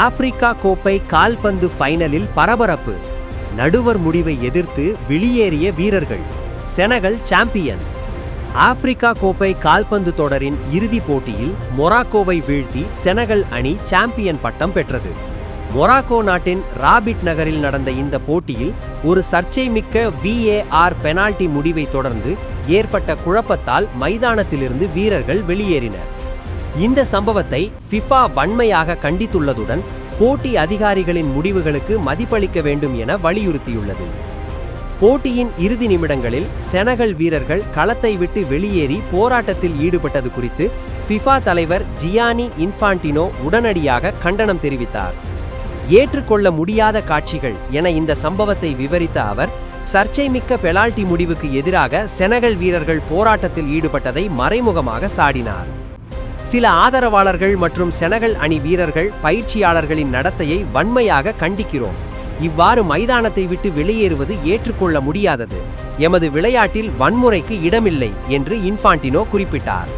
Africa கோப்பை கால்பந்து ஃபைனலில் பரபரப்பு. நடுவர் முடிவை எதிர்த்து வெளியேறிய வீரர்கள். Senegal champion. ஆப்பிரிக்கா கோப்பை கால்பந்து தொடரின் இறுதிப் போட்டியில் மொராக்கோவை வீழ்த்தி செனகல் அணி சாம்பியன் பட்டம் பெற்றது. மொராக்கோ நாட்டின் ராபிட் நகரில் நடந்த இந்த போட்டியில் ஒரு சர்ச்சைமிக்க VAR பெனால்டி முடிவை தொடர்ந்து ஏற்பட்ட குழப்பத்தால் மைதானத்திலிருந்து வீரர்கள் வெளியேறினர். இந்த சம்பவத்தை FIFA வன்மையாக கண்டித்துள்ளதுடன் போட்டி அதிகாரிகளின் முடிவுகளுக்கு மதிப்பளிக்க வேண்டும் என வலியுறுத்தியுள்ளது. போட்டியின் இறுதி நிமிடங்களில் செனகல் வீரர்கள் களத்தை விட்டு வெளியேறி போராட்டத்தில் ஈடுபட்டது குறித்து FIFA தலைவர் ஜியானி இன்ஃபான்டினோ உடனடியாக கண்டனம் தெரிவித்தார். ஏற்றுக்கொள்ள முடியாத காட்சிகள் என இந்த சம்பவத்தை விவரித்த அவர், சர்ச்சைமிக்க பெனால்டி முடிவுக்கு எதிராக செனகல் வீரர்கள் போராட்டத்தில் ஈடுபட்டதை மறைமுகமாக சாடினார். சில ஆதரவாளர்கள் மற்றும் செனகல் அணி வீரர்கள் பயிற்சியாளர்களின் நடத்தையை வன்மையாக கண்டிக்கிறோம். இவ்வாறு மைதானத்தை விட்டு வெளியேறுவது ஏற்றுக்கொள்ள முடியாதது. எமது விளையாட்டில் வன்முறைக்கு இடமில்லை என்று இன்ஃபான்டினோ குறிப்பிட்டார்.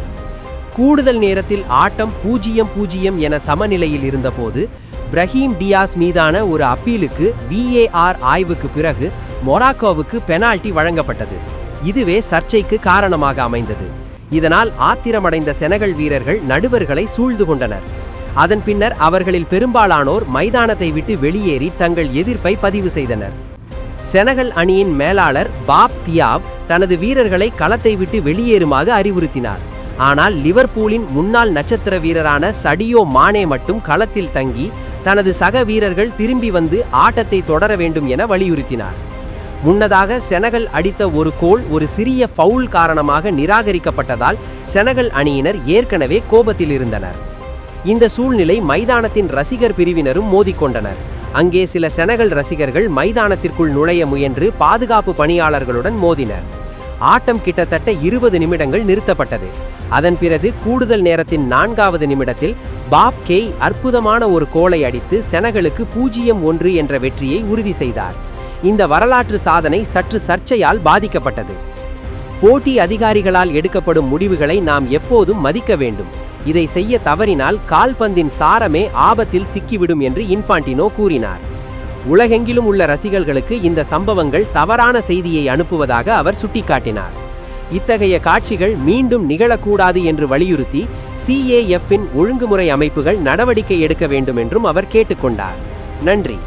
கூடுதல் நேரத்தில் ஆட்டம் 0-0 என சமநிலையில் இருந்தபோது பிரஹீம் டியாஸ் மீதான ஒரு அப்பீலுக்கு VAR ஆய்வுக்கு பிறகு மொராக்கோவுக்கு பெனால்டி வழங்கப்பட்டது. இதுவே சர்ச்சைக்கு காரணமாக அமைந்தது. இதனால் ஆத்திரமடைந்த செனகல் வீரர்கள் நடுவர்களை சூழ்ந்து கொண்டனர். அதன் பின்னர் அவர்களில் பெரும்பாலானோர் மைதானத்தை விட்டு வெளியேறி தங்கள் எதிர்ப்பை பதிவு செய்தனர். செனகல் அணியின் மேலாளர் பாப் தியாப் தனது வீரர்களை களத்தை விட்டு வெளியேறுமாறு அறிவுறுத்தினார். ஆனால் லிவர்பூலின் முன்னாள் நட்சத்திர வீரரான சடியோ மானே மட்டும் களத்தில் தங்கி தனது சக வீரர்கள் திரும்பி வந்து ஆட்டத்தை தொடர வேண்டும் என வலியுறுத்தினார். முன்னதாக செனகல் அடித்த ஒரு கோல் ஒரு சிறிய ஃபவுல் காரணமாக நிராகரிக்கப்பட்டதால் செனகல் அணியினர் ஏற்கனவே கோபத்தில் இருந்தனர். இந்த சூழ்நிலை மைதானத்தின் ரசிகர் பிரிவினரும் மோதிக்கொண்டனர். அங்கே சில செனகல் ரசிகர்கள் மைதானத்திற்குள் நுழைய முயன்று பாதுகாப்பு பணியாளர்களுடன் மோதினர். ஆட்டம் கிட்டத்தட்ட 20 நிமிடங்கள் நிறுத்தப்பட்டது. அதன் பிறகு கூடுதல் நேரத்தின் 4வது நிமிடத்தில் பாப் கெய் அற்புதமான ஒரு கோலை அடித்து செனகலுக்கு 0-1 என்ற வெற்றியை உறுதி செய்தார். இந்த வரலாற்று சாதனை சற்று சர்ச்சையால் பாதிக்கப்பட்டது. போட்டி அதிகாரிகளால் எடுக்கப்படும் முடிவுகளை நாம் எப்போதும் மதிக்க வேண்டும். இதை செய்ய தவறினால் கால்பந்தின் சாரமே ஆபத்தில் சிக்கிவிடும் என்று இன்ஃபான்டினோ கூறினார். உலகெங்கிலும் உள்ள ரசிகர்களுக்கு இந்த சம்பவங்கள் தவறான செய்தியை அனுப்புவதாக அவர் சுட்டிக்காட்டினார். இத்தகைய காட்சிகள் மீண்டும் நிகழக்கூடாது என்று வலியுறுத்தி CAF-இன் ஒழுங்குமுறை அமைப்புகள் நடவடிக்கை எடுக்க வேண்டும் என்றும் அவர் கேட்டுக்கொண்டார். நன்றி.